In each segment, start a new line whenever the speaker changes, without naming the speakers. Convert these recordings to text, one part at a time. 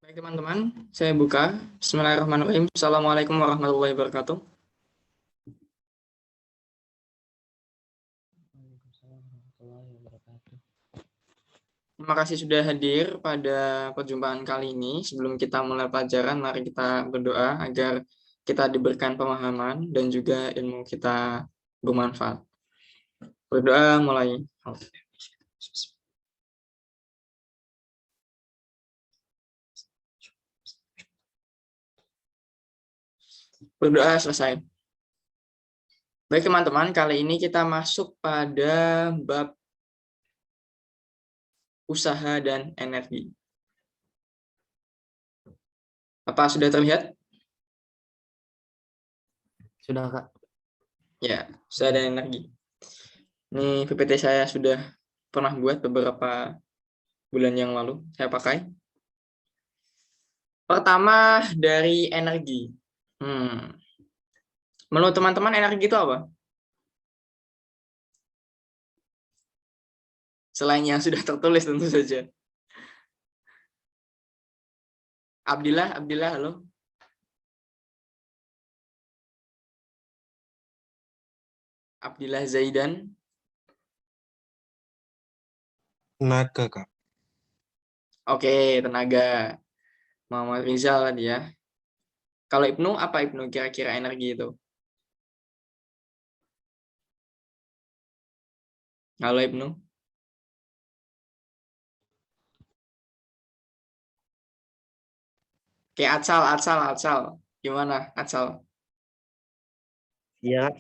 Baik teman-teman, saya buka. Bismillahirrahmanirrahim. Assalamualaikum warahmatullahi wabarakatuh. Terima kasih sudah hadir pada perjumpaan kali ini. Sebelum kita mulai pelajaran, mari kita berdoa agar kita diberikan pemahaman dan juga ilmu kita bermanfaat. Berdoa mulai. Berdoa selesai. Baik teman-teman, kali ini kita masuk pada bab usaha dan energi. Apa sudah terlihat?
Sudah, Kak.
Ya, usaha dan energi. Ini PPT saya sudah pernah buat beberapa bulan yang lalu. Saya pakai. Pertama dari energi. Menurut teman-teman energi itu apa? Selain yang sudah tertulis tentu saja. Abdillah, halo. Abdillah Zaidan.
Tenaga, Kak.
Oke, tenaga. Muhammad Rizal tadi ya. Kalau Ibnu, apa Ibnu kira-kira energi itu? Halo Ibnu. Oke, Atsal. Gimana Atsal?
Iya.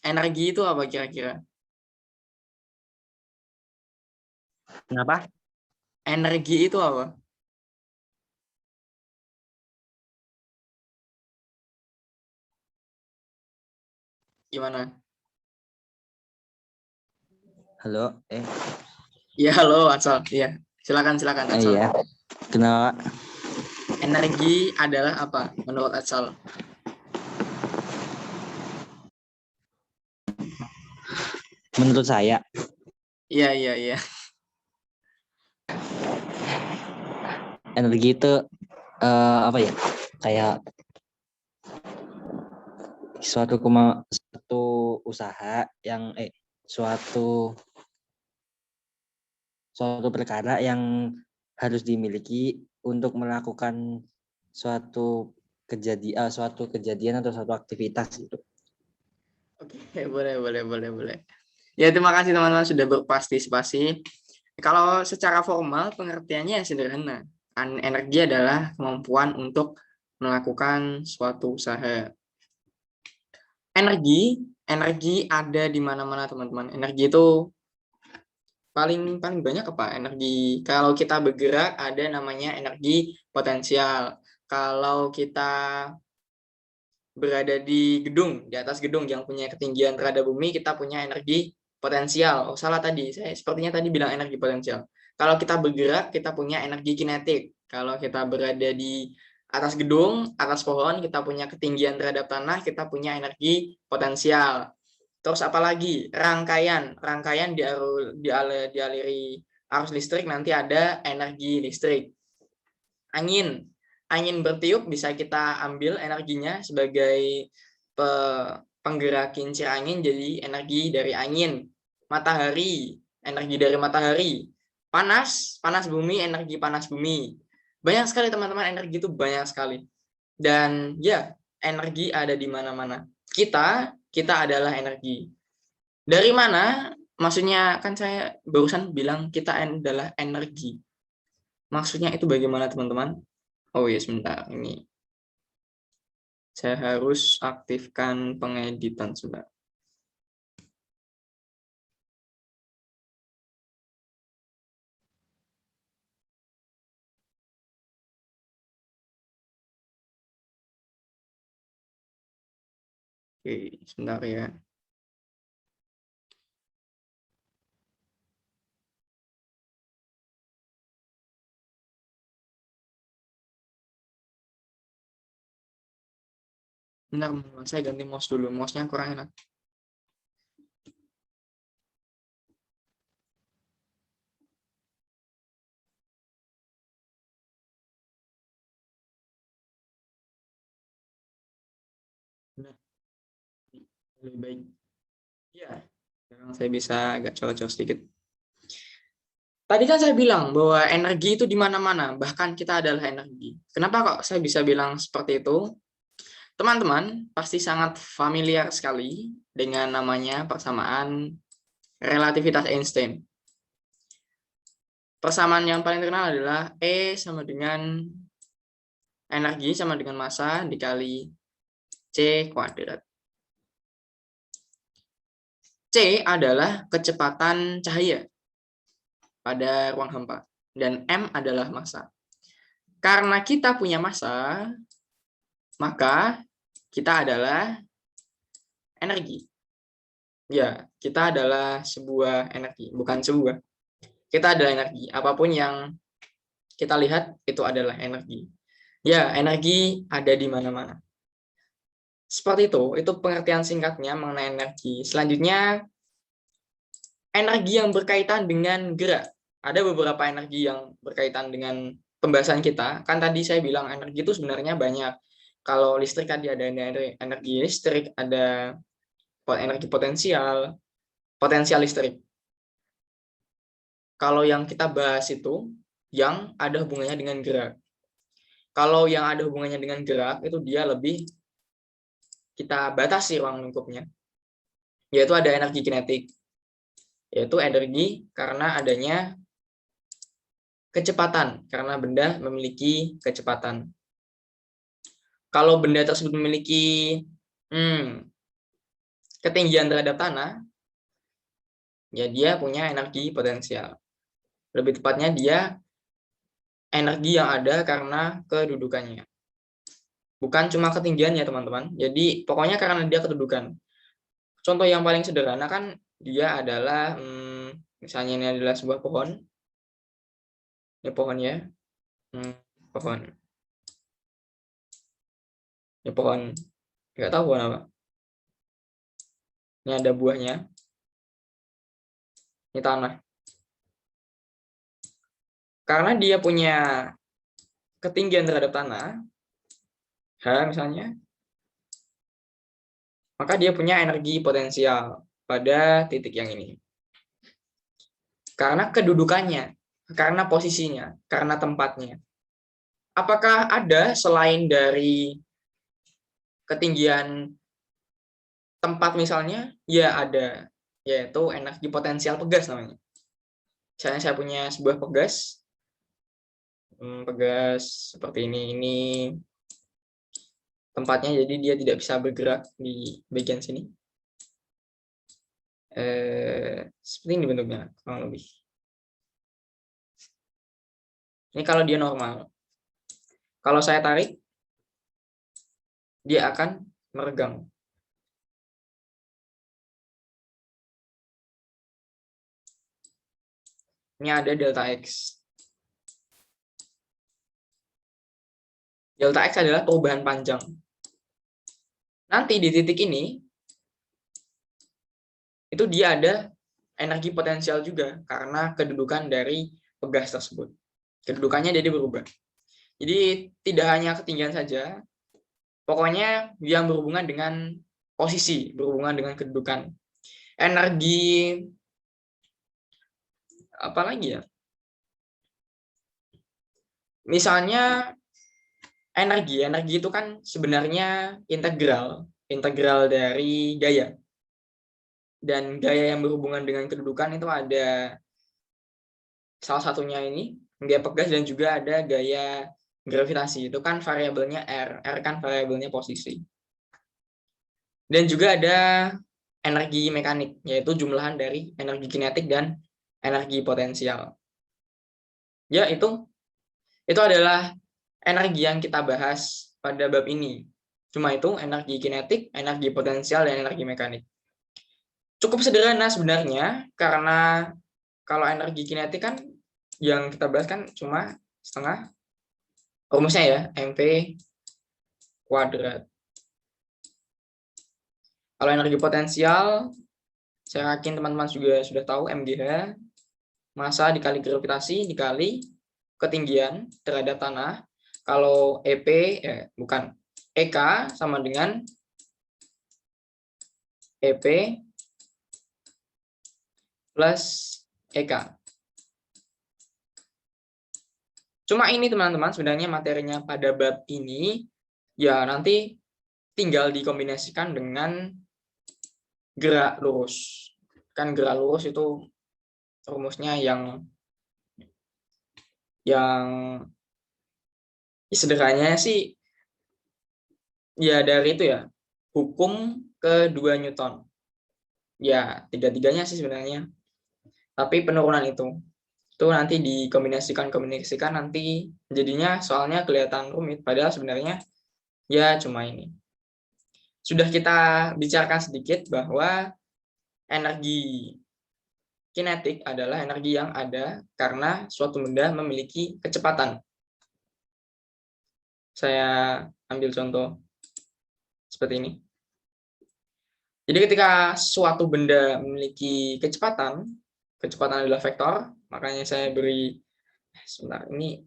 Energi itu apa kira-kira?
Kenapa?
Energi itu apa? Gimana?
Halo.
Ya, halo Atsal. Iya. Silakan Atsal.
Iya. Kenapa?
Energi adalah apa menurut Atsal?
Menurut saya,
Iya.
energi itu apa ya? Kayak suatu usaha yang suatu perkara yang harus dimiliki untuk melakukan suatu kejadian atau suatu aktivitas gitu.
Oke, boleh. Ya, terima kasih teman-teman sudah berpartisipasi. Kalau secara formal pengertiannya sederhana. Energi adalah kemampuan untuk melakukan suatu usaha. Energi ada di mana-mana teman-teman. Energi itu paling banyak apa? Energi. Kalau kita bergerak ada namanya energi potensial. Kalau kita berada di atas gedung yang punya ketinggian terhadap bumi, kita punya energi potensial. Oh, salah tadi. Saya sepertinya tadi bilang energi potensial. Kalau kita bergerak, kita punya energi kinetik. Kalau kita berada di atas gedung, atas pohon, kita punya ketinggian terhadap tanah, kita punya energi potensial. Terus apalagi? Rangkaian dialiri arus listrik, nanti ada energi listrik. Angin bertiup bisa kita ambil energinya sebagai penggerak kincir angin, jadi energi dari angin. Matahari, energi dari matahari. Panas bumi, energi panas bumi. Banyak sekali teman-teman, energi itu banyak sekali. Dan ya, energi ada di mana-mana. Kita adalah energi. Dari mana? Maksudnya kan saya barusan bilang kita adalah energi. Maksudnya itu bagaimana teman-teman? Oh ya, sebentar. Ini saya harus aktifkan pengeditan sebentar. Oke, sebentar ya. Bentar, saya ganti mouse dulu. Mouse-nya kurang enak. Lebih baik. Ya, sekarang saya bisa agak colok-colok sedikit. Tadi kan saya bilang bahwa energi itu di mana-mana, bahkan kita adalah energi. Kenapa kok saya bisa bilang seperti itu? Teman-teman pasti sangat familiar sekali dengan namanya persamaan relativitas Einstein. Persamaan yang paling terkenal adalah E sama dengan energi sama dengan massa dikali C kuadrat. C adalah kecepatan cahaya pada ruang hampa dan M adalah massa. Karena kita punya massa, maka kita adalah energi. Ya, kita adalah sebuah energi, bukan sebuah. Kita adalah energi. Apapun yang kita lihat itu adalah energi. Ya, energi ada di mana-mana. Seperti itu pengertian singkatnya mengenai energi. Selanjutnya, energi yang berkaitan dengan gerak. Ada beberapa energi yang berkaitan dengan pembahasan kita. Kan tadi saya bilang energi itu sebenarnya banyak. Kalau listrik tadi ada energi listrik, ada energi potensial, potensial listrik. Kalau yang kita bahas itu yang ada hubungannya dengan gerak. Kalau yang ada hubungannya dengan gerak itu dia lebih kita batasi ruang lingkupnya. Yaitu ada energi kinetik. Yaitu energi karena adanya kecepatan, karena benda memiliki kecepatan. Kalau benda tersebut memiliki ketinggian terhadap tanah, ya dia punya energi potensial. Lebih tepatnya dia energi yang ada karena kedudukannya. Bukan cuma ketinggiannya, teman-teman. Jadi pokoknya karena dia kedudukan. Contoh yang paling sederhana kan dia adalah, misalnya ini adalah sebuah pohon. Ini pohon ya. Pohon. Ini pohon. Nggak tahu pohon apa. Ini ada buahnya. Ini tanah. Karena dia punya ketinggian terhadap tanah, H misalnya, maka dia punya energi potensial pada titik yang ini. Karena kedudukannya, karena posisinya, karena tempatnya. Apakah ada selain dari ketinggian tempat misalnya? Ya ada, yaitu energi potensial pegas namanya. Misalnya saya punya sebuah pegas, pegas seperti ini tempatnya, jadi dia tidak bisa bergerak di bagian sini. Seperti ini bentuknya kurang lebih. Ini kalau dia normal. Kalau saya tarik, dia akan meregang. Ini ada delta X. Delta X adalah perubahan panjang. Nanti di titik ini, itu dia ada energi potensial juga karena kedudukan dari pegas tersebut. Kedudukannya jadi berubah. Jadi tidak hanya ketinggian saja, pokoknya yang berhubungan dengan posisi, berhubungan dengan kedudukan. Energi apa lagi ya? Misalnya energi itu kan sebenarnya integral dari gaya. Dan gaya yang berhubungan dengan kedudukan itu ada salah satunya ini, gaya pegas, dan juga ada gaya gravitasi. Itu kan variabelnya R kan variabelnya posisi. Dan juga ada energi mekanik, yaitu jumlahan dari energi kinetik dan energi potensial. Ya, itu adalah energi yang kita bahas pada bab ini. Cuma itu energi kinetik, energi potensial, dan energi mekanik. Cukup sederhana sebenarnya, karena kalau energi kinetik kan yang kita bahas kan cuma setengah rumusnya ya, mv kuadrat. Kalau energi potensial, saya yakin teman-teman juga sudah tahu, mgh, massa dikali gravitasi dikali ketinggian terhadap tanah. Kalau ek sama dengan EP plus EK. Cuma ini teman-teman, sebenarnya materinya pada bab ini ya nanti tinggal dikombinasikan dengan gerak lurus. Kan gerak lurus itu rumusnya yang sederhananya sih ya dari itu ya, hukum kedua Newton. Ya, tiga-tiganya sih sebenarnya. Tapi penurunan itu nanti dikombinasikan nanti jadinya soalnya kelihatan rumit, padahal sebenarnya ya cuma ini. Sudah kita bicarakan sedikit bahwa energi kinetik adalah energi yang ada karena suatu benda memiliki kecepatan. Saya ambil contoh seperti ini. Jadi ketika suatu benda memiliki kecepatan adalah vektor, makanya saya beri, sebentar, ini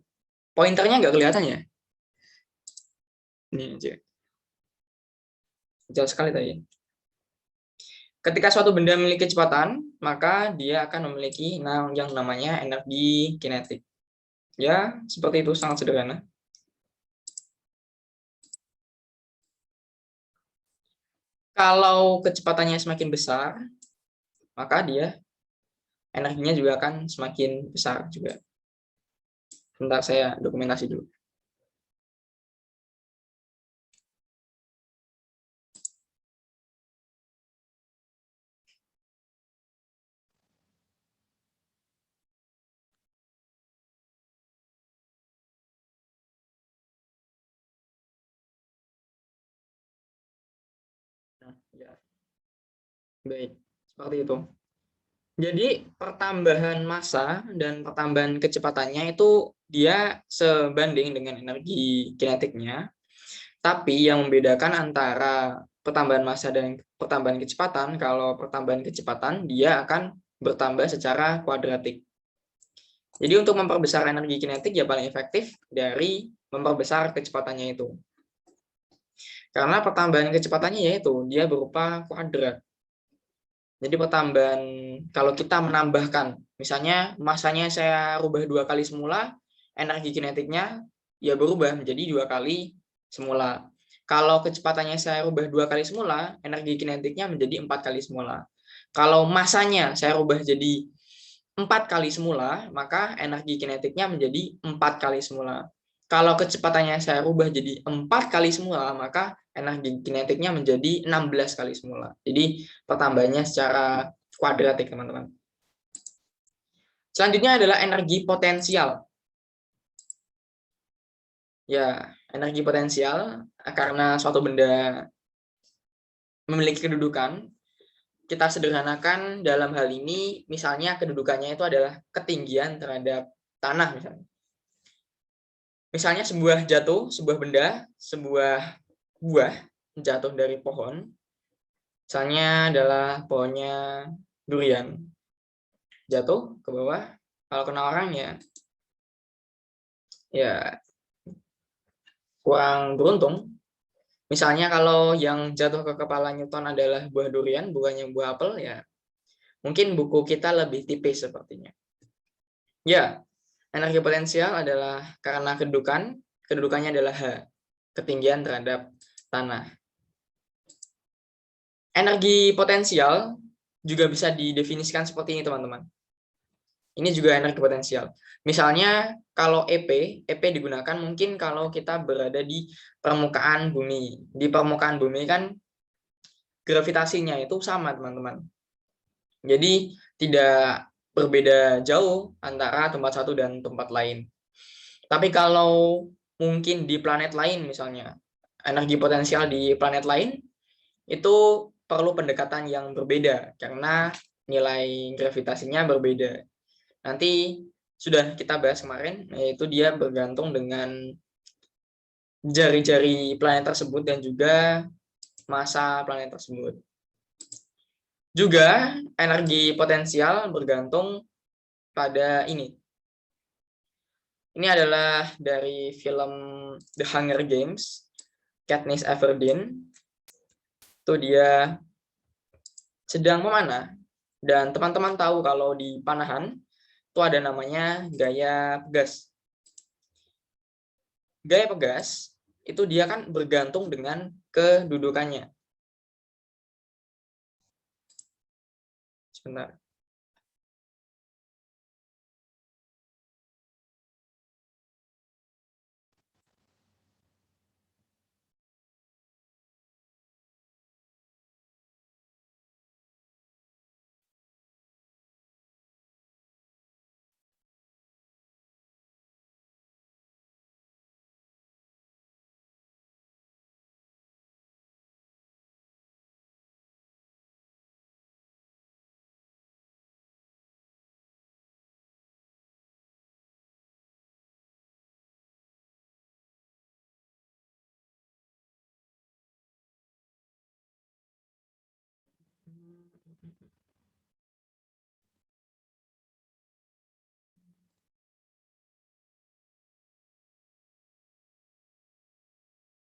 pointernya nggak kelihatan ya? Ini aja. Jauh sekali tadi. Ketika suatu benda memiliki kecepatan, maka dia akan memiliki yang namanya energi kinetik. Ya, seperti itu, sangat sederhana. Kalau kecepatannya semakin besar, maka dia energinya juga akan semakin besar juga. Bentar, saya dokumentasi dulu. Nah, ya. Baik, seperti itu. Jadi pertambahan massa dan pertambahan kecepatannya itu dia sebanding dengan energi kinetiknya. Tapi yang membedakan antara pertambahan massa dan pertambahan kecepatan, kalau pertambahan kecepatan dia akan bertambah secara kuadratik. Jadi untuk memperbesar energi kinetik ya paling efektif dari memperbesar kecepatannya itu. Karena pertambahan kecepatannya yaitu dia berupa kuadrat. Jadi pertambahan, kalau kita menambahkan, misalnya massanya saya rubah 2 kali semula, energi kinetiknya ya berubah menjadi 2 kali semula. Kalau kecepatannya saya rubah 2 kali semula, energi kinetiknya menjadi 4 kali semula. Kalau massanya saya rubah jadi 4 kali semula, maka energi kinetiknya menjadi 4 kali semula. Kalau kecepatannya saya rubah jadi 4 kali semula, maka energi kinetiknya menjadi 16 kali semula. Jadi pertambahannya secara kuadratik, teman-teman. Selanjutnya adalah energi potensial. Ya, energi potensial karena suatu benda memiliki kedudukan, kita sederhanakan dalam hal ini, misalnya kedudukannya itu adalah ketinggian terhadap tanah misalnya. Misalnya sebuah benda, sebuah buah jatuh dari pohon, misalnya adalah pohonnya durian, jatuh ke bawah, kalau kena orang ya kurang beruntung. Misalnya kalau yang jatuh ke kepala Newton adalah buah durian, bukannya buah apel, ya mungkin buku kita lebih tipis sepertinya. Ya, energi potensial adalah karena kedudukannya adalah H, ketinggian terhadap tanah. Energi potensial juga bisa didefinisikan seperti ini, teman-teman. Ini juga energi potensial. Misalnya kalau EP digunakan mungkin kalau kita berada di permukaan bumi. Di permukaan bumi kan gravitasinya itu sama, teman-teman. Jadi tidak berbeda jauh antara tempat satu dan tempat lain. Tapi kalau mungkin di planet lain misalnya, energi potensial di planet lain itu perlu pendekatan yang berbeda karena nilai gravitasinya berbeda. Nanti sudah kita bahas kemarin, yaitu dia bergantung dengan jari-jari planet tersebut dan juga massa planet tersebut. Juga energi potensial bergantung pada ini. Ini adalah dari film The Hunger Games, Katniss Everdeen. Itu dia sedang memanah. Dan teman-teman tahu kalau di panahan itu ada namanya gaya pegas. Gaya pegas itu dia kan bergantung dengan kedudukannya. Sebentar.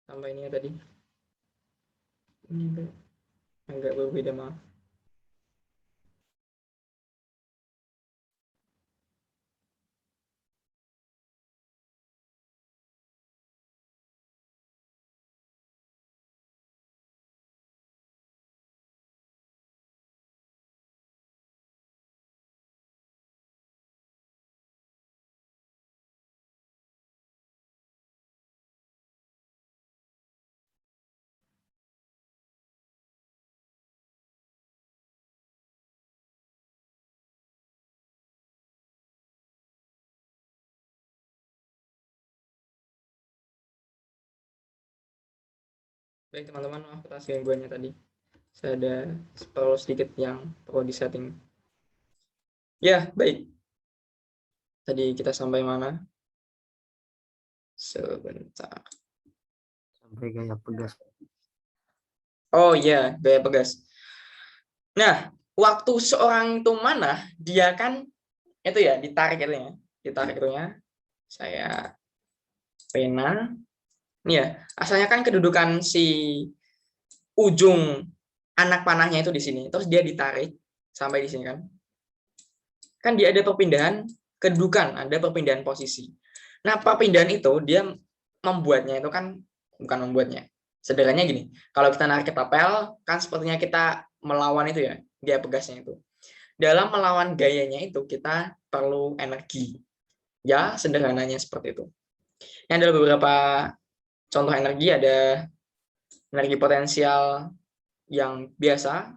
Tambah ini ya tadi. Ini agak berbeda, maaf. Baik teman-teman, maaf atas gangguannya tadi. Saya ada perlu sedikit yang perlu disetting. Ya, baik. Tadi kita sampai mana? Sebentar.
Sampai gaya pegas.
Oh iya, gaya pegas. Nah, waktu seorang itu mana, dia kan itu ya ditarik itu ya. Ditarik itunya. Saya pena. Ini ya, asalnya kan kedudukan si ujung anak panahnya itu di sini. Terus dia ditarik sampai di sini kan. Kan dia ada perpindahan kedudukan, ada perpindahan posisi. Nah, perpindahan itu dia membuatnya itu kan bukan membuatnya. Sederhananya gini, kalau kita narik ketapel kan sepertinya kita melawan itu ya, gaya pegasnya itu. Dalam melawan gayanya itu kita perlu energi. Ya, sederhananya seperti itu. Yang ada beberapa contoh energi, ada energi potensial yang biasa,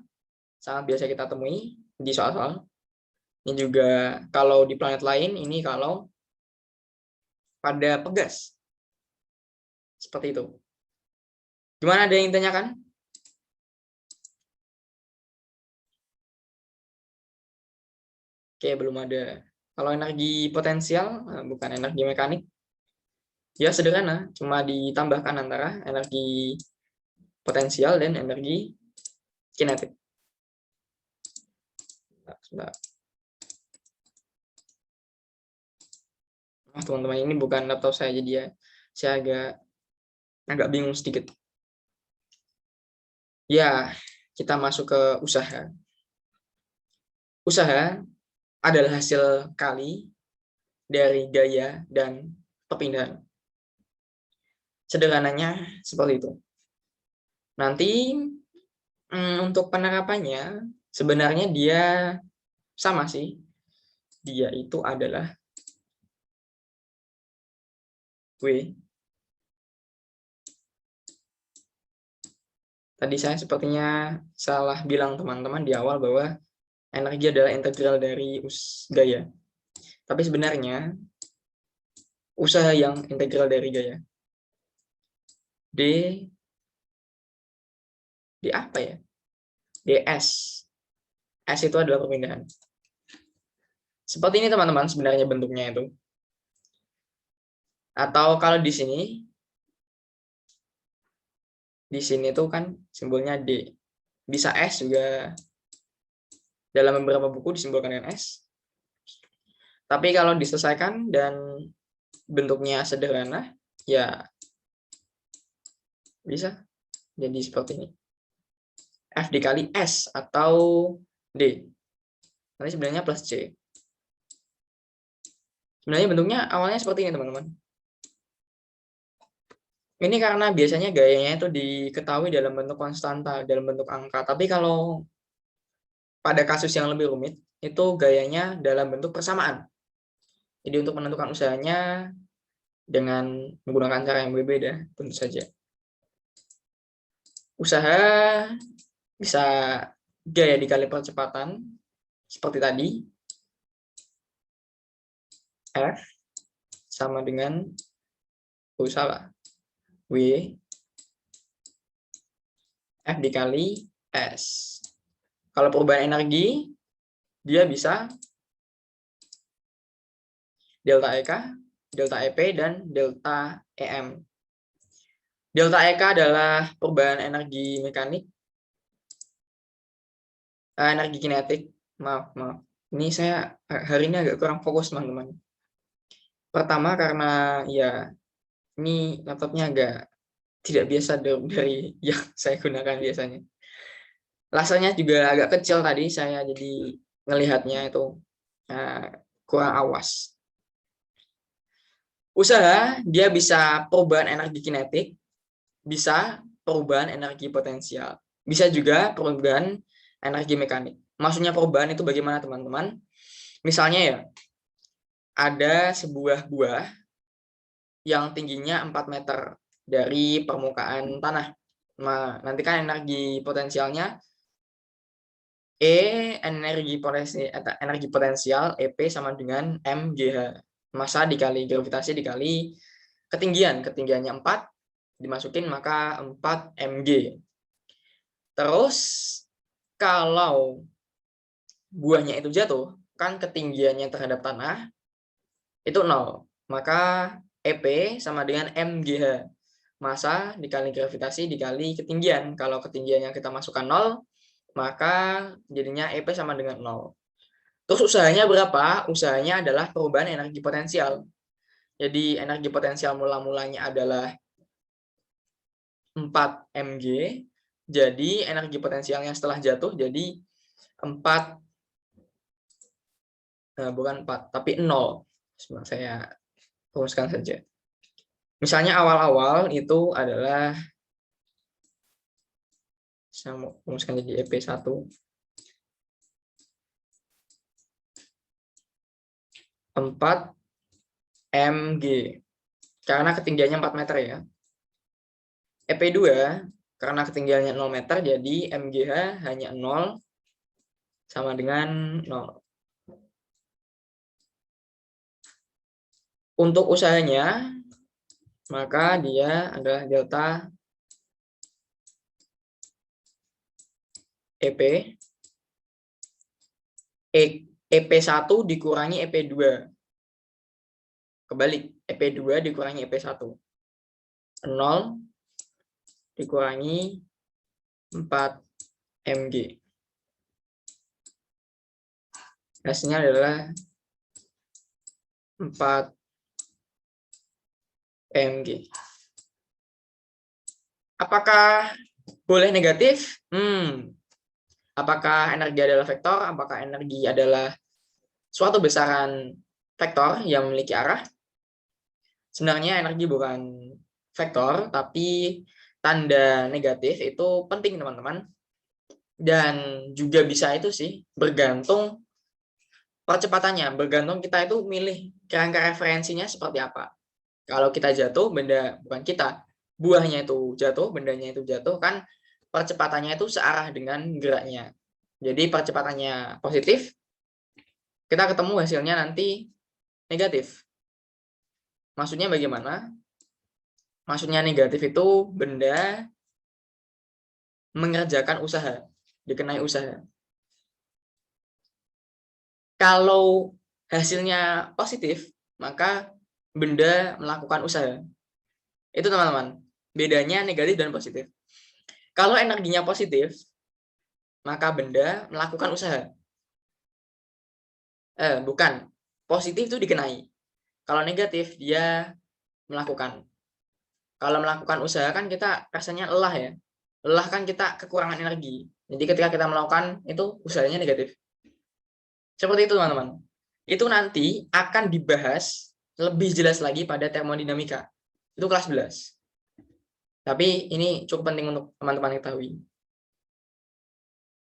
sangat biasa kita temui di soal-soal. Ini juga kalau di planet lain, ini kalau pada pegas. Seperti itu. Gimana, ada yang ditanyakan? Oke, belum ada. Kalau energi potensial, bukan energi mekanik, ya sederhana, cuma ditambahkan antara energi potensial dan energi kinetik. Sebentar. Teman-teman, ini bukan laptop saya, jadi ya saya agak bingung sedikit. Ya, kita masuk ke usaha. Usaha adalah hasil kali dari gaya dan perpindahan. Sederhananya seperti itu. Nanti untuk penerapannya sebenarnya dia sama sih. Dia itu adalah W. Tadi saya sepertinya salah bilang teman-teman di awal bahwa energi adalah integral dari gaya. Tapi sebenarnya usaha yang integral dari gaya. D apa ya? ds. S itu adalah perpindahan. Seperti ini teman-teman sebenarnya bentuknya itu. Atau kalau di sini tuh kan simbolnya D. Bisa S juga, dalam beberapa buku disimbolkan dengan S. Tapi kalau diselesaikan dan bentuknya sederhana, ya bisa jadi seperti ini. F dikali S atau D. Nanti sebenarnya plus C. Sebenarnya bentuknya awalnya seperti ini, teman-teman. Ini karena biasanya gayanya itu diketahui dalam bentuk konstanta, dalam bentuk angka. Tapi kalau pada kasus yang lebih rumit, itu gayanya dalam bentuk persamaan. Jadi untuk menentukan usahanya dengan menggunakan cara yang berbeda, tentu saja. Usaha bisa gaya dikali percepatan, seperti tadi. F sama dengan, salah, W F dikali S. Kalau perubahan energi, dia bisa delta EK, delta EP, dan delta EM. Delta EK adalah perubahan energi mekanik, energi kinetik. Maaf. Ini saya hari ini agak kurang fokus, teman-teman. Pertama karena ya ini laptopnya agak tidak biasa dari yang saya gunakan biasanya. Lasanya juga agak kecil tadi, saya jadi ngelihatnya itu kurang awas. Usaha dia bisa perubahan energi kinetik, bisa perubahan energi potensial, bisa juga perubahan energi mekanik. Maksudnya perubahan itu bagaimana, teman-teman? Misalnya ya, ada sebuah buah yang tingginya 4 meter dari permukaan tanah. Nah, nanti kan energi potensialnya energi potensial EP sama dengan mgh. Massa dikali gravitasi dikali ketinggiannya 4 dimasukin maka 4 mg. Terus kalau buahnya itu jatuh, kan ketinggiannya terhadap tanah itu 0, maka EP sama dengan mgh. Massa dikali gravitasi dikali ketinggian. Kalau ketinggian yang kita masukkan 0, maka jadinya EP sama dengan 0. Terus usahanya berapa? Usahanya adalah perubahan energi potensial. Jadi energi potensial mula-mulanya adalah 4 mg. Jadi energi potensialnya setelah jatuh jadi 4, bukan 4, tapi 0. Saya rumuskan saja. Misalnya awal-awal itu adalah, saya mau rumuskan jadi EP1. 4 mg. Karena ketinggiannya 4 meter ya. EP2 karena ketinggiannya 0 meter jadi mgh hanya 0 sama dengan 0. Untuk usahanya maka dia adalah delta EP EP1 dikurangi EP2. Kebalik, EP2 dikurangi EP1. 0 dikurangi 4 mg. Hasilnya adalah 4 mg. Apakah boleh negatif? Apakah energi adalah vektor? Apakah energi adalah suatu besaran vektor yang memiliki arah? Sebenarnya energi bukan vektor, tapi tanda negatif itu penting, teman-teman. Dan juga bisa itu sih bergantung percepatannya, bergantung kita itu milih kerangka referensinya seperti apa. Kalau kita jatuh, benda bukan kita, buahnya itu jatuh, bendanya itu jatuh, kan percepatannya itu searah dengan geraknya. Jadi percepatannya positif, kita ketemu hasilnya nanti negatif. Maksudnya bagaimana? Maksudnya negatif itu benda mengerjakan usaha, dikenai usaha. Kalau hasilnya positif, maka benda melakukan usaha. Itu, teman-teman, bedanya negatif dan positif. Kalau energinya positif, maka benda melakukan usaha. Bukan, positif itu dikenai. Kalau negatif, dia melakukan. Kalau melakukan usaha kan kita rasanya lelah ya. Lelah kan kita kekurangan energi. Jadi ketika kita melakukan itu usahanya negatif. Seperti itu teman-teman. Itu nanti akan dibahas lebih jelas lagi pada termodinamika. Itu kelas 11. Tapi ini cukup penting untuk teman-teman ketahui.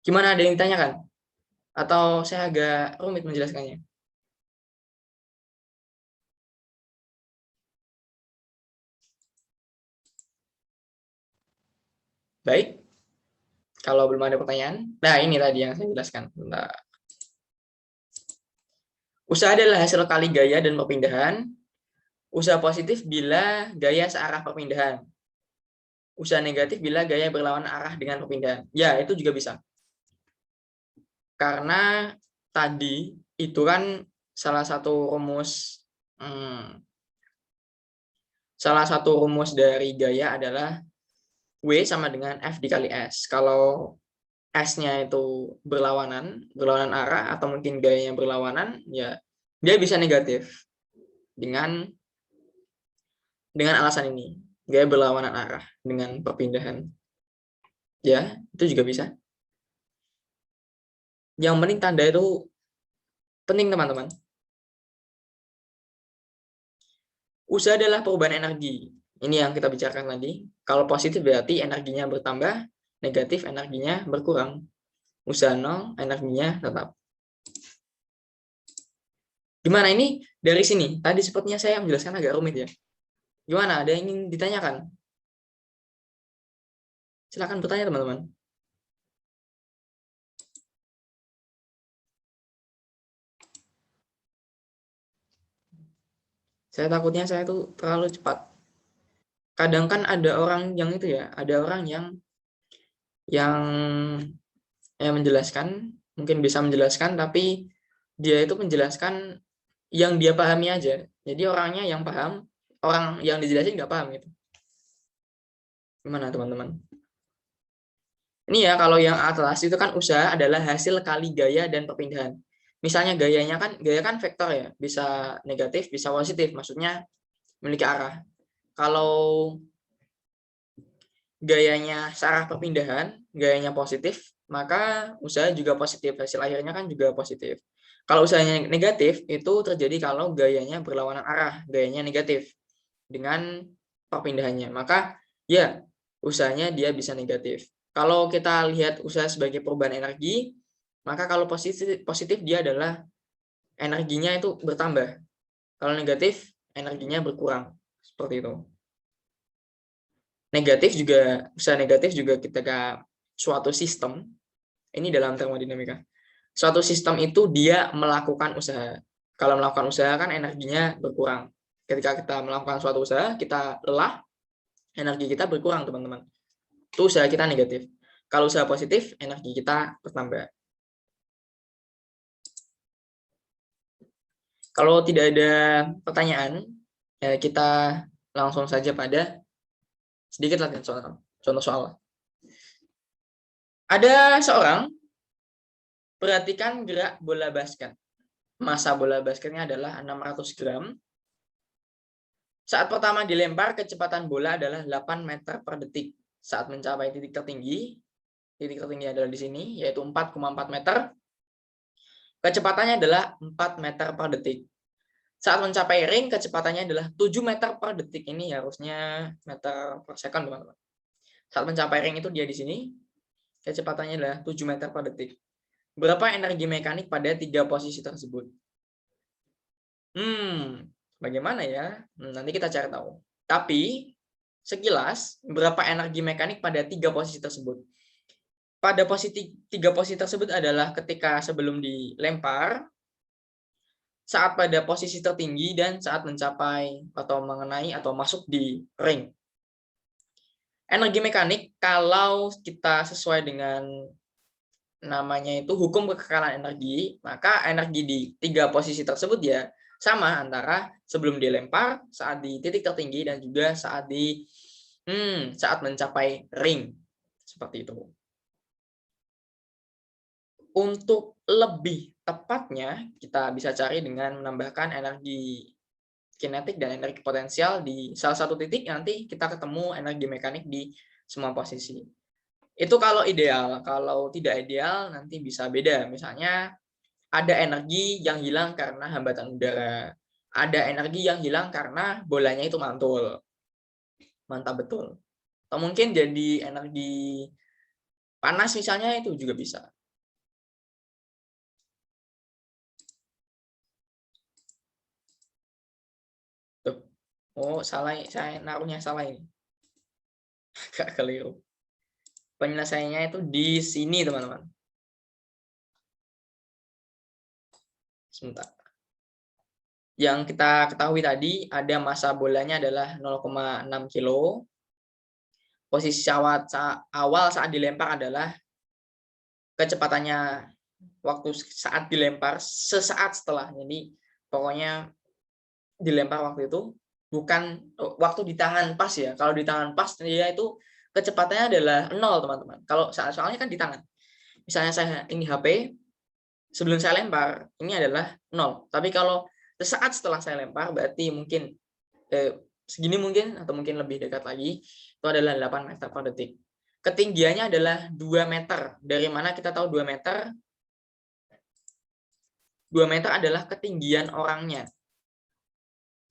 Gimana, ada yang ditanyakan? Atau saya agak rumit menjelaskannya? Baik. Kalau belum ada pertanyaan. Nah, ini tadi yang saya jelaskan. Bentar. Usaha adalah hasil kali gaya dan perpindahan. Usaha positif bila gaya searah perpindahan. Usaha negatif bila gaya berlawanan arah dengan perpindahan. Ya, itu juga bisa. Karena tadi itu kan salah satu rumus dari gaya adalah W sama dengan F dikali S. Kalau S-nya itu berlawanan arah atau mungkin gayanya berlawanan, ya dia bisa negatif dengan alasan ini, gaya berlawanan arah dengan perpindahan. Ya, itu juga bisa. Yang penting tanda itu penting teman-teman. Usaha adalah perubahan energi. Ini yang kita bicarakan tadi. Kalau positif berarti energinya bertambah, negatif energinya berkurang. Usaha 0, energinya tetap. Gimana ini dari sini? Tadi sepertinya saya menjelaskan agak rumit ya. Gimana? Ada yang ingin ditanyakan? Silakan bertanya teman-teman. Saya takutnya saya itu terlalu cepat. Kadang kan ada orang yang itu ya, ada orang yang menjelaskan, mungkin bisa menjelaskan, tapi dia itu menjelaskan yang dia pahami aja. Jadi orangnya yang paham, orang yang dijelasin nggak paham gitu. Gimana teman-teman? Ini ya, kalau yang atlas itu kan usaha adalah hasil kali gaya dan perpindahan. Misalnya gaya kan vektor ya, bisa negatif, bisa positif, maksudnya memiliki arah. Kalau gayanya searah perpindahan, gayanya positif, maka usaha juga positif, hasil akhirnya kan juga positif. Kalau usahanya negatif, itu terjadi kalau gayanya berlawanan arah, gayanya negatif dengan perpindahannya. Maka ya, usahanya dia bisa negatif. Kalau kita lihat usaha sebagai perubahan energi, maka kalau positif dia adalah energinya itu bertambah. Kalau negatif, energinya berkurang. Seperti itu. Usaha negatif juga ketika suatu sistem, ini dalam termodinamika, suatu sistem itu dia melakukan usaha. Kalau melakukan usaha kan energinya berkurang. Ketika kita melakukan suatu usaha, kita lelah, energi kita berkurang, teman-teman. Itu usaha kita negatif. Kalau usaha positif, energi kita bertambah. Kalau tidak ada pertanyaan, kita langsung saja pada sedikit latihan contoh soal. Ada seorang, perhatikan gerak bola basket. Massa bola basketnya adalah 600 gram. Saat pertama dilempar, kecepatan bola adalah 8 meter per detik. Saat mencapai titik tertinggi adalah di sini, yaitu 4,4 meter. Kecepatannya adalah 4 meter per detik. Saat mencapai ring, kecepatannya adalah 7 meter per detik. Ini harusnya meter per second, teman-teman. Saat mencapai ring itu dia di sini, kecepatannya adalah 7 meter per detik. Berapa energi mekanik pada 3 posisi tersebut? Bagaimana ya? Nanti kita cari tahu. Tapi sekilas, berapa energi mekanik pada 3 posisi tersebut? Pada posisi 3 posisi tersebut adalah ketika sebelum dilempar, saat pada posisi tertinggi, dan saat mencapai atau mengenai atau masuk di ring. Energi mekanik, kalau kita sesuai dengan namanya itu hukum kekekalan energi, maka energi di 3 posisi tersebut ya sama antara sebelum dilempar, saat di titik tertinggi, dan juga saat mencapai ring. Seperti itu. Untuk lebih tepatnya, kita bisa cari dengan menambahkan energi kinetik dan energi potensial di salah satu titik, nanti kita ketemu energi mekanik di semua posisi. Itu kalau ideal. Kalau tidak ideal nanti bisa beda. Misalnya ada energi yang hilang karena hambatan udara. Ada energi yang hilang karena bolanya itu mantul. Mantap betul. Atau mungkin jadi energi panas misalnya, itu juga bisa. Tuh. Oh, salah, saya naruhnya salah ini. Agak keliru. Penyelesaiannya itu di sini, teman-teman. Sebentar. Yang kita ketahui tadi, ada massa bolanya adalah 0,6 kilo. Posisi awal saat dilempar adalah kecepatannya waktu saat dilempar sesaat setelah. Jadi pokoknya dilempar waktu itu, bukan waktu ditahan pas ya. Kalau ditahan pas dia itu kecepatannya adalah 0, teman-teman. Kalau soalnya kan di tangan. Misalnya saya ini HP, sebelum saya lempar ini adalah 0. Tapi kalau sesaat setelah saya lempar berarti mungkin segini mungkin, atau mungkin lebih dekat lagi, itu adalah 8 meter per detik. Ketinggiannya adalah 2 meter. Dari mana kita tahu 2 meter? 2 meter adalah ketinggian orangnya.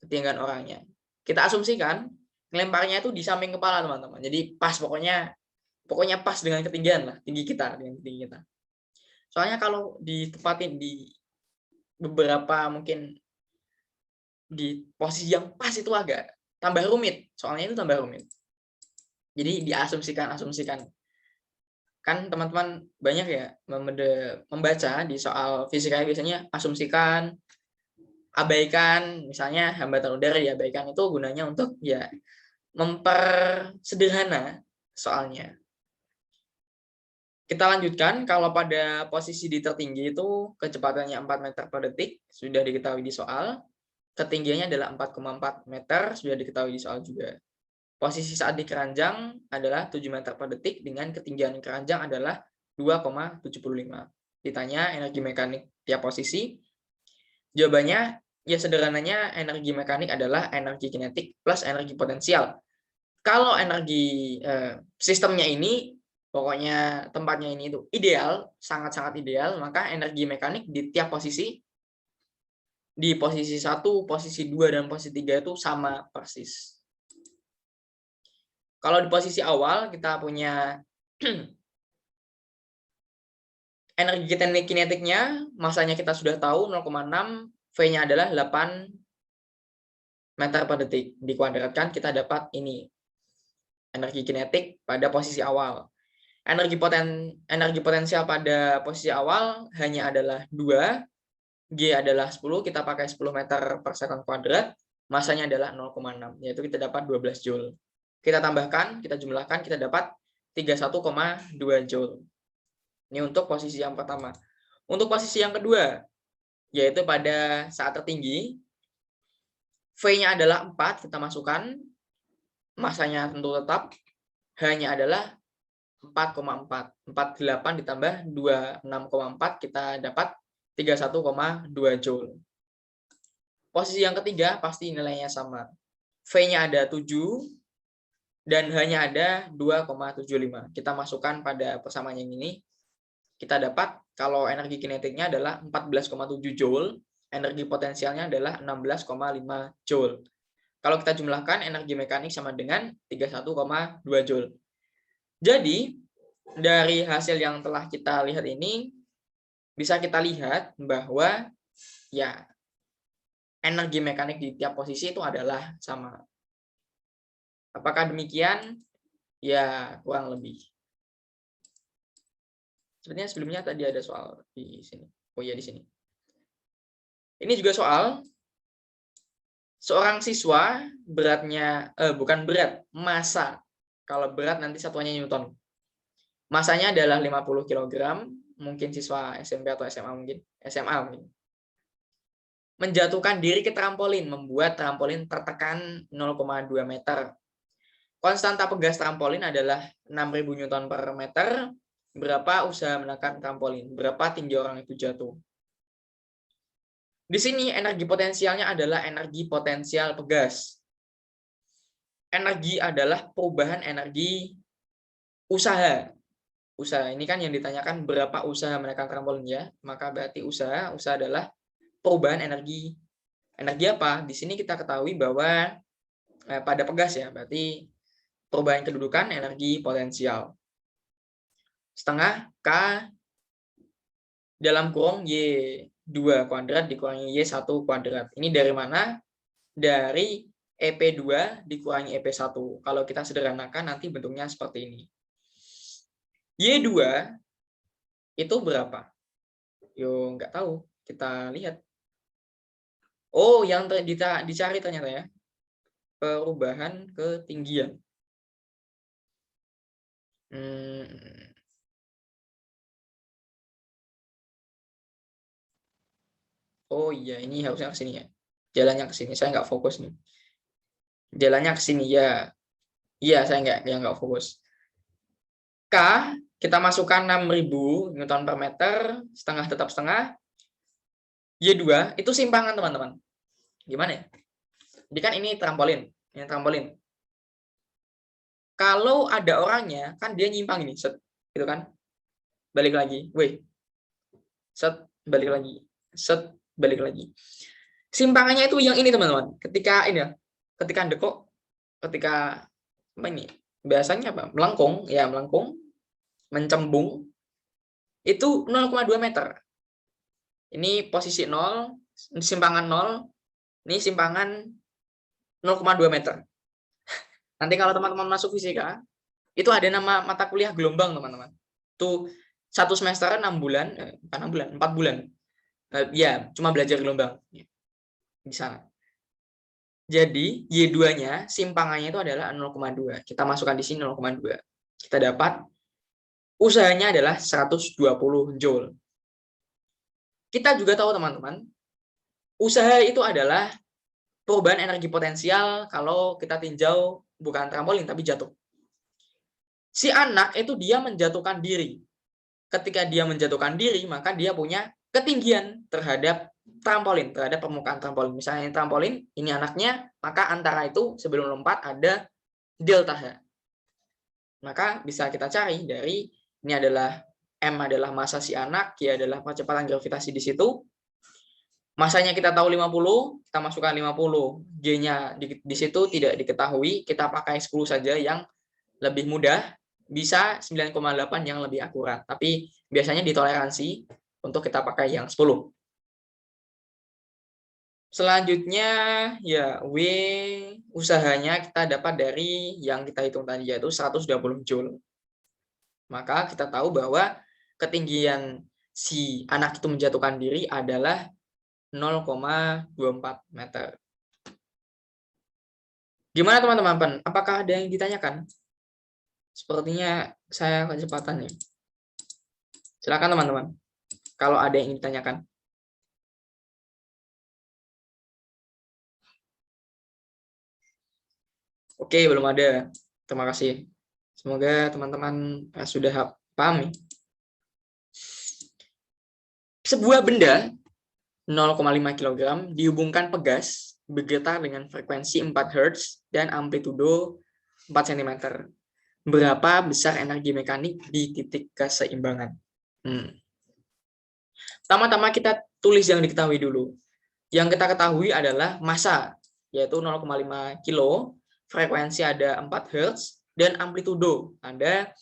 Ketinggian orangnya. Kita asumsikan ngelemparnya itu di samping kepala, teman-teman. Jadi pas, pokoknya pas dengan ketinggian lah, tinggi kita, dengan tinggi kita. Soalnya kalau ditempatin di beberapa mungkin di posisi yang pas itu agak tambah rumit. Soalnya itu tambah rumit. Jadi diasumsikan. Kan teman-teman banyak ya membaca di soal fisika, biasanya asumsikan, abaikan, misalnya hambatan udara diabaikan, itu gunanya untuk ya mempersederhana soalnya. Kita lanjutkan, kalau pada posisi di tertinggi itu kecepatannya 4 meter per detik, sudah diketahui di soal. Ketinggiannya adalah 4,4 meter, sudah diketahui di soal juga. Posisi saat di keranjang adalah 7 meter per detik, dengan ketinggian keranjang adalah 2,75. Ditanya energi mekanik tiap posisi, jawabannya ya sederhananya energi mekanik adalah energi kinetik plus energi potensial. Kalau energi sistemnya ini, pokoknya tempatnya ini itu ideal, sangat-sangat ideal, maka energi mekanik di tiap posisi, di posisi 1, posisi 2, dan posisi 3 itu sama persis. Kalau di posisi awal kita punya energi kinetiknya, masanya kita sudah tahu 0,6, V-nya adalah 8 meter per detik. Dikuadratkan kita dapat ini. Energi kinetik pada posisi awal. Energi potensial pada posisi awal hanya adalah 2, G adalah 10, kita pakai 10 meter per sekon kuadrat, masanya adalah 0,6, yaitu kita dapat 12 Joule. Kita tambahkan, kita jumlahkan, kita dapat 31,2 Joule. Ini untuk posisi yang pertama. Untuk posisi yang kedua, yaitu pada saat tertinggi, V-nya adalah 4, kita masukkan, masanya tentu tetap, H-nya adalah 4,4. 48 ditambah 26,4, kita dapat 31,2 Joule. Posisi yang ketiga pasti nilainya sama. V-nya ada 7 dan H-nya ada 2,75. Kita masukkan pada persamaan yang ini. Kita dapat kalau energi kinetiknya adalah 14,7 Joule, energi potensialnya adalah 16,5 Joule. Kalau kita jumlahkan, energi mekanik sama dengan 31,2 Joule. Jadi, dari hasil yang telah kita lihat ini, bisa kita lihat bahwa ya energi mekanik di tiap posisi itu adalah sama. Apakah demikian? Ya, kurang lebih. Sebenarnya sebelumnya tadi ada soal di sini. Oh iya, di sini. Ini juga soal. Seorang siswa beratnya, bukan berat, massa. Kalau berat nanti satuannya Newton. Massanya adalah 50 kg, mungkin siswa SMP atau SMA mungkin. Menjatuhkan diri ke trampolin, membuat trampolin tertekan 0,2 meter. Konstanta pegas trampolin adalah 6.000 Newton per meter. Berapa usaha menekan trampolin? Berapa tinggi orang itu jatuh? Di sini energi potensialnya adalah energi potensial pegas. Energi adalah perubahan energi usaha. usaha. Ini kan yang ditanyakan berapa usaha menaikkan trampolin ya. Maka berarti usaha adalah perubahan energi. Energi apa? Di sini kita ketahui bahwa pada pegas ya, berarti perubahan kedudukan energi potensial. Setengah K dalam kurung Y2 kuadrat dikurangi Y1 kuadrat. Ini dari mana? Dari EP2 dikurangi EP1. Kalau kita sederhanakan nanti bentuknya seperti ini. Y2 itu berapa? Yo, nggak tahu. Kita lihat. Oh, yang dicari ternyata ya. Perubahan ketinggian. Oh iya, ini harusnya ke sini ya. Jalannya ke sini. Saya nggak fokus nih. Jalannya ke sini ya. Iya, saya nggak fokus. K kita masukkan 6.000 Newton per meter, setengah tetap setengah. Y2 itu simpangan teman-teman. Gimana ya? Jadi kan ini trampolin. Ini trampolin. Kalau ada orangnya, kan dia nyimpang ini. Set, gitu kan? Balik lagi. Wih. Set, balik lagi. Set, balik lagi. Simpangannya itu yang ini teman-teman. Ketika ini ya. Ketika dekok. Ketika apa ini? Biasanya apa? Melengkung. Ya, melengkung. Mencembung. Itu 0,2 meter. Ini posisi 0, simpangan 0, ini simpangan 0,2 meter. Nanti kalau teman-teman masuk fisika, itu ada nama mata kuliah gelombang, teman-teman. Itu 1 semester 6 bulan, 6 bulan, 4 bulan. Ya, cuma belajar gelombang. Di sana. Jadi, Y2-nya, simpangannya itu adalah 0,2. Kita masukkan di sini 0,2. Kita dapat, usahanya adalah 120 Joule. Kita juga tahu teman-teman, usaha itu adalah perubahan energi potensial kalau kita tinjau bukan trampolin tapi jatuh. Si anak itu dia menjatuhkan diri. Ketika dia menjatuhkan diri, maka dia punya ketinggian terhadap trampolin, terhadap permukaan trampolin. Misalnya trampolin, ini anaknya, maka antara itu sebelum lompat ada delta H. Maka bisa kita cari dari, ini adalah M adalah massa si anak, G adalah percepatan gravitasi di situ. Masanya kita tahu 50, kita masukkan 50. G-nya di situ tidak diketahui, kita pakai 10 saja yang lebih mudah, bisa 9,8 yang lebih akurat. Tapi biasanya ditoleransi untuk kita pakai yang 10. Selanjutnya ya W usahanya kita dapat dari yang kita hitung tadi yaitu 120 Joule. Maka kita tahu bahwa ketinggian si anak itu menjatuhkan diri adalah 0,24 meter. Gimana teman-teman? Apakah ada yang ditanyakan? Sepertinya saya kecepatan nih. Silakan teman-teman. Kalau ada yang ingin ditanyakan. Oke, belum ada. Terima kasih. Semoga teman-teman sudah paham nih. Sebuah benda 0,5 kg dihubungkan pegas bergetar dengan frekuensi 4 Hz dan amplitudo 4 cm. Berapa besar energi mekanik di titik keseimbangan? Pertama-tama kita tulis yang diketahui dulu. Yang kita ketahui adalah massa, yaitu 0,5 kg, frekuensi ada 4 Hz, dan amplitudo ada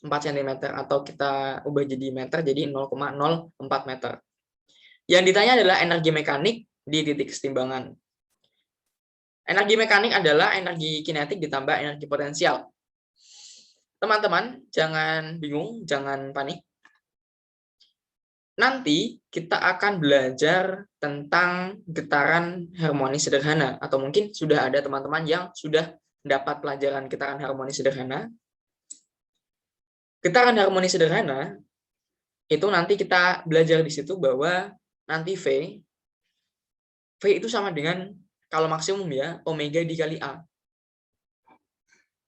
4 cm, atau kita ubah jadi meter, jadi 0,04 meter. Yang ditanya adalah energi mekanik di titik keseimbangan. Energi mekanik adalah energi kinetik ditambah energi potensial. Teman-teman, jangan bingung, jangan panik. Nanti kita akan belajar tentang getaran harmonis sederhana, atau mungkin sudah ada teman-teman yang sudah dapat pelajaran getaran harmonis sederhana. Getaran harmonis sederhana itu nanti kita belajar di situ bahwa nanti V itu sama dengan, kalau maksimum ya, omega dikali A.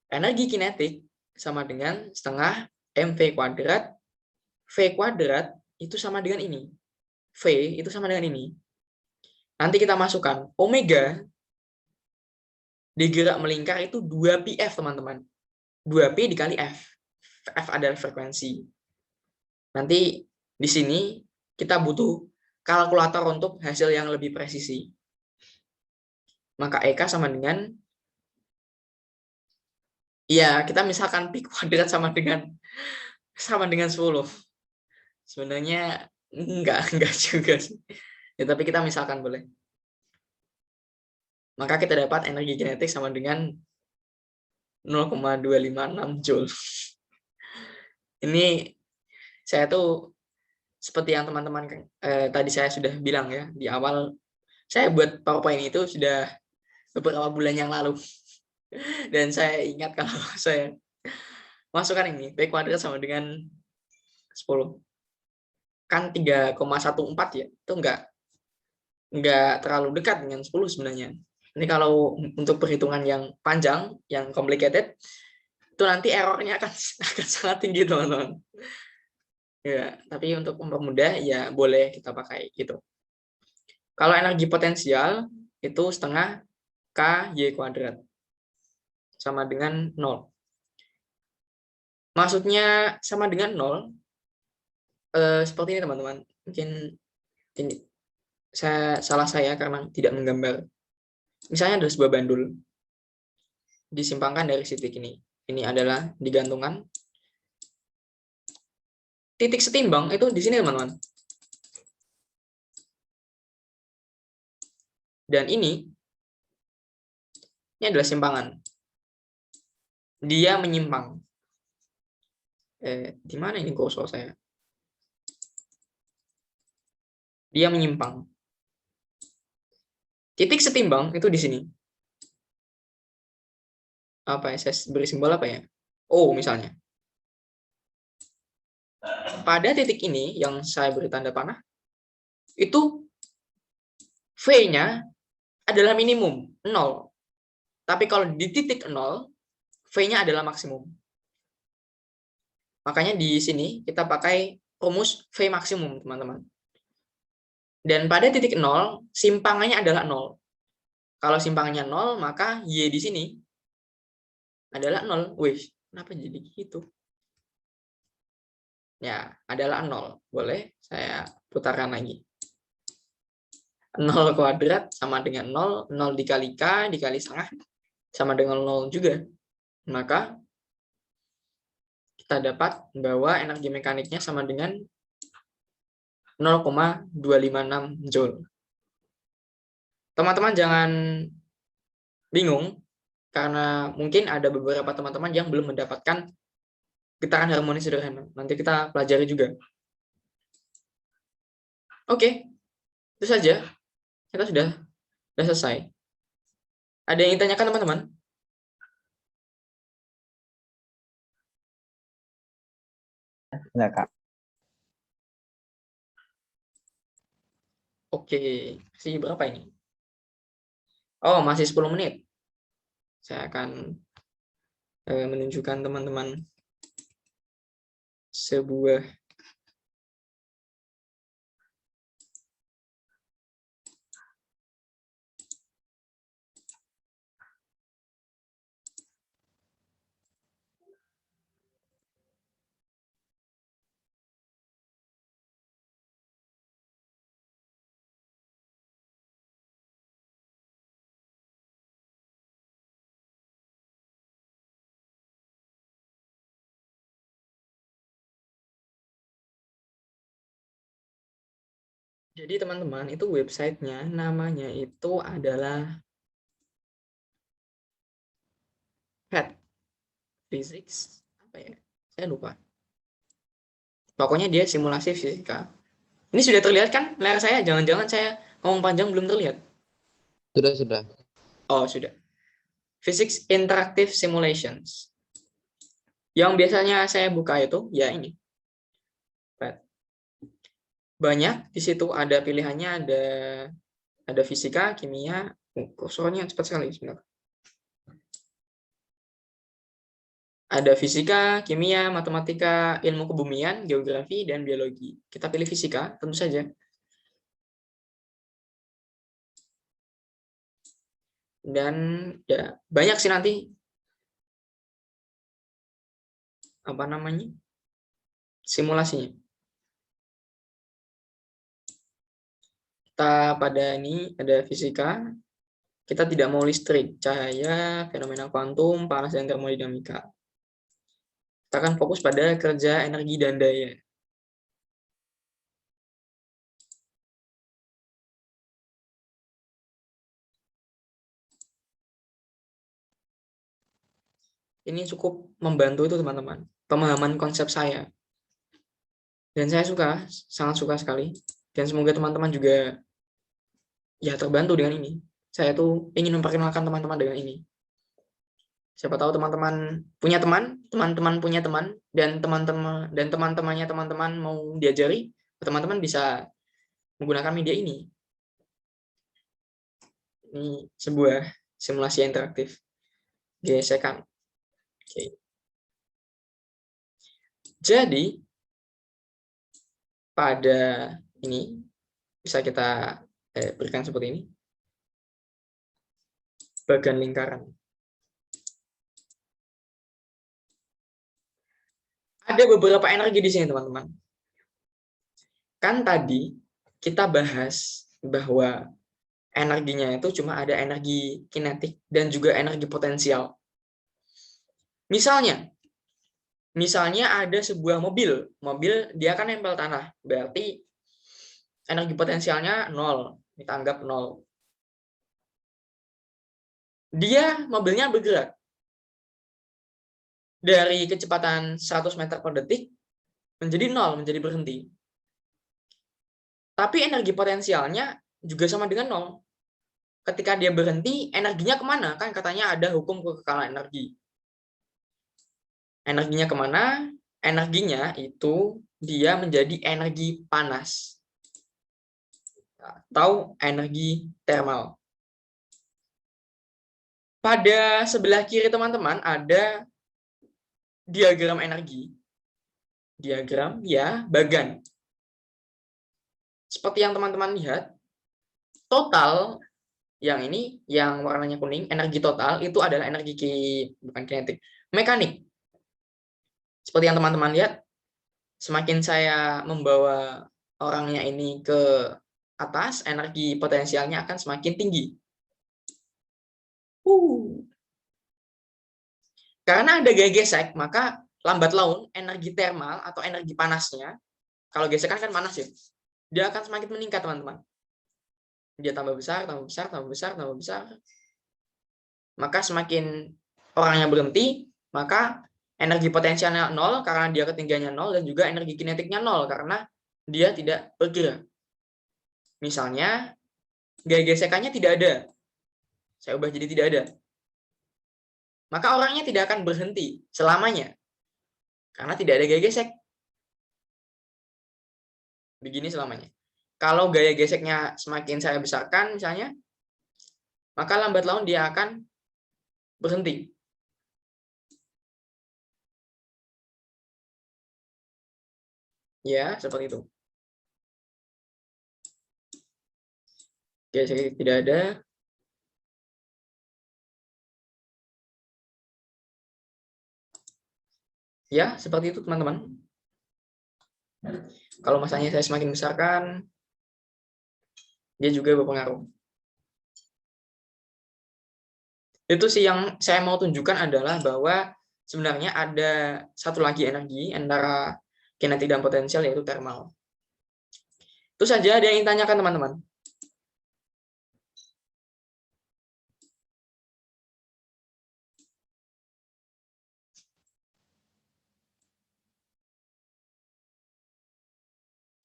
Energi kinetik sama dengan setengah mv kuadrat. V kuadrat itu sama dengan ini. V itu sama dengan ini. Nanti kita masukkan omega digerak melingkar itu 2πf teman-teman. 2P dikali F. V F adalah frekuensi. Nanti di sini kita butuh kalkulator untuk hasil yang lebih presisi. Maka EK sama dengan, ya kita misalkan pi kuadrat sama dengan 10. Sebenarnya enggak juga sih. Ya, tapi kita misalkan boleh. Maka kita dapat energi kinetik sama dengan 0,256 Joule. Ini saya tuh seperti yang teman-teman tadi saya sudah bilang ya di awal, saya buat PowerPoint itu sudah beberapa bulan yang lalu. Dan saya ingat kalau saya masukkan ini P kuadrat sama dengan 10. Kan 3,14 ya. Itu enggak terlalu dekat dengan 10 sebenarnya. Ini kalau untuk perhitungan yang panjang, yang complicated, itu nanti errornya akan sangat tinggi, teman-teman. Ya, tapi untuk mempermudah ya boleh kita pakai gitu. Kalau energi potensial itu setengah KY kuadrat sama dengan 0. Maksudnya sama dengan 0 seperti ini, teman-teman. Mungkin ini salah saya karena tidak menggambar. Misalnya ada sebuah bandul disimpangkan dari titik ini. Ini adalah digantungkan. Titik setimbang itu di sini, teman-teman. Dan ini adalah simpangan. Dia menyimpang. Di mana ini kursor saya? Dia menyimpang. Titik setimbang itu di sini. Apa ya? Saya beri simbol apa ya? O misalnya. Pada titik ini yang saya beri tanda panah, itu V-nya adalah minimum, 0. Tapi kalau di titik 0, V-nya adalah maksimum. Makanya di sini kita pakai rumus V maksimum, teman-teman. Dan pada titik 0, simpangannya adalah 0. Kalau simpangannya 0, maka Y di sini adalah 0. Wih, kenapa jadi gitu? Ya, adalah 0. Boleh saya putarkan lagi. 0 kuadrat sama dengan 0. 0 dikali K dikali setengah sama dengan 0 juga. Maka kita dapat bahwa energi mekaniknya sama dengan 0,256 Joule. Teman-teman jangan bingung, karena mungkin ada beberapa teman-teman yang belum mendapatkan getaran harmonis sederhana. Nanti kita pelajari juga. Oke, itu saja. Kita sudah selesai. Ada yang ingin tanyakan, teman-teman?
Enggak, Kak.
Oke, masih berapa ini? Oh, masih 10 menit. Saya akan menunjukkan teman-teman sebuah jadi teman-teman itu websitenya namanya itu adalah PhET Physics apa ya? Saya lupa. Pokoknya dia simulasi fisika. Ini sudah terlihat kan layar saya? Jangan-jangan saya ngomong panjang belum terlihat.
Sudah.
Oh, sudah. Physics Interactive Simulations. Yang biasanya saya buka itu ya ini. Banyak di situ ada pilihannya, ada fisika, kimia, kursornya cepat sekali sebentar. Ada fisika, kimia, matematika, ilmu kebumian, geografi, dan biologi. Kita pilih fisika, tentu saja. Dan ya banyak sih nanti. apa namanya, simulasinya. Kita pada ini ada fisika, kita tidak mau listrik, cahaya, fenomena kuantum, panas, dan termodinamika. Kita akan fokus pada kerja energi dan daya. Ini cukup membantu itu teman-teman, pemahaman konsep saya. Dan saya suka, sangat suka sekali. Dan semoga teman-teman juga ya terbantu dengan ini. Saya tuh ingin memperkenalkan teman-teman dengan ini. Siapa tahu teman-teman punya teman, teman-teman punya teman, dan teman-temannya teman-teman mau diajari, teman-teman bisa menggunakan media ini. Ini sebuah simulasi interaktif. Gesekan. Oke. Jadi pada ini bisa kita berikan seperti ini. Bagan lingkaran. Ada beberapa energi di sini, teman-teman. Kan tadi kita bahas bahwa energinya itu cuma ada energi kinetik dan juga energi potensial. Misalnya ada sebuah mobil dia akan nempel tanah, berarti energi potensialnya 0, kita anggap 0. Mobilnya bergerak dari kecepatan 100 meter per detik menjadi 0, menjadi berhenti. Tapi energi potensialnya juga sama dengan 0. Ketika dia berhenti, energinya kemana? Kan katanya ada hukum kekekalan energi. Energinya kemana? Energinya itu dia menjadi energi panas atau energi termal. Pada sebelah kiri teman-teman ada diagram energi. Diagram ya bagan. Seperti yang teman-teman lihat, total yang ini yang warnanya kuning, energi total itu adalah energi bukan kinetik, mekanik. Seperti yang teman-teman lihat, semakin saya membawa orangnya ini ke atas, energi potensialnya akan semakin tinggi. Karena ada gaya gesek, maka lambat laun energi termal atau energi panasnya, kalau gesekan kan panas ya, dia akan semakin meningkat, teman-teman. Dia tambah besar, tambah besar, tambah besar, tambah besar. Maka semakin orangnya berhenti, maka energi potensialnya 0 karena dia ketinggiannya 0, dan juga energi kinetiknya 0 karena dia tidak bergerak. Misalnya, gaya gesekannya tidak ada. Saya ubah jadi tidak ada. Maka orangnya tidak akan berhenti selamanya. Karena tidak ada gaya gesek. Begini selamanya. Kalau gaya geseknya semakin saya besarkan misalnya, maka lambat laun dia akan berhenti. Ya, seperti itu. Gesek tidak ada. Ya, seperti itu teman-teman. Kalau masanya saya semakin besarkan, dia juga berpengaruh. Itu sih yang saya mau tunjukkan adalah bahwa sebenarnya ada satu lagi energi antara kinetik dan potensial, yaitu termal. Itu saja, ada yang ingin tanyakan teman-teman?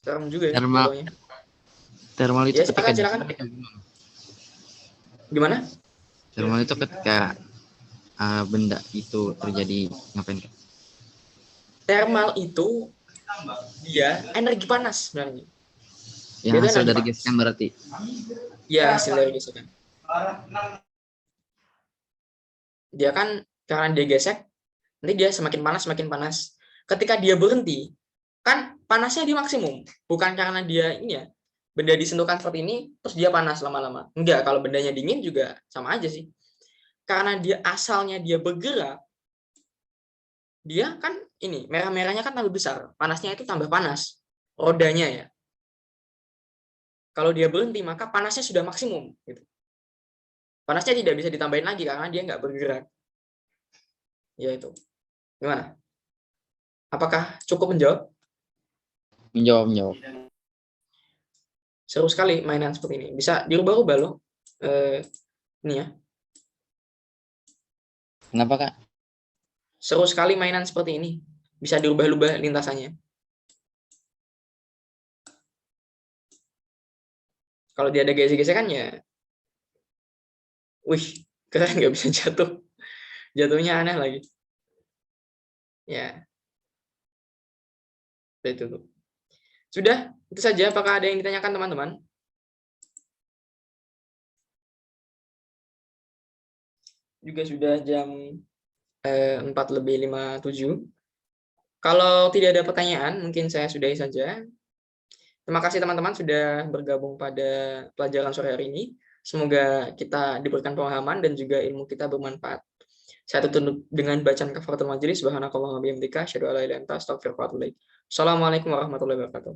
Serem juga ya.
Thermal itu
ya, silakan. Gimana?
Thermal itu ketika benda itu terjadi ngapain?
Thermal itu dia energi panas sebenarnya.
Yang hasil dari gesekan berarti?
Ya, hasil dari gesekan. Dia kan karena dia gesek, nanti dia semakin panas. Ketika dia berhenti, kan panasnya di maksimum. Bukan karena dia ini ya, benda disentuhkan seperti ini, terus dia panas lama-lama. Enggak, kalau bendanya dingin juga sama aja sih. Karena dia asalnya dia bergerak, dia kan ini merah-merahnya kan tambah besar, panasnya itu tambah panas rodanya ya. Kalau dia berhenti maka panasnya sudah maksimum gitu. Panasnya tidak bisa ditambahin lagi karena dia nggak bergerak. Ya itu. Gimana? Apakah cukup menjawab?
Menjawab.
Seru sekali mainan seperti ini. Bisa dirubah-ubah loh. Ini ya.
Kenapa Kak?
Seru sekali mainan seperti ini. Bisa dirubah-ubah lintasannya. Kalau dia ada gesek-gesekannya, wih, keren, nggak bisa jatuh. Jatuhnya aneh lagi. Ya, itu tuh. Sudah, itu saja. Apakah ada yang ditanyakan teman-teman? Juga sudah jam 4:57. Kalau tidak ada pertanyaan, mungkin saya sudahi saja. Terima kasih teman-teman sudah bergabung pada pelajaran sore hari ini. Semoga kita diberikan pemahaman dan juga ilmu kita bermanfaat. Saya tutup dengan bacaan kafaratul majelis. Subhanakallahumma bihamdika asyhadu an la ilaha illa anta astaghfiruka wa atubu ilaik. Assalamualaikum warahmatullahi wabarakatuh.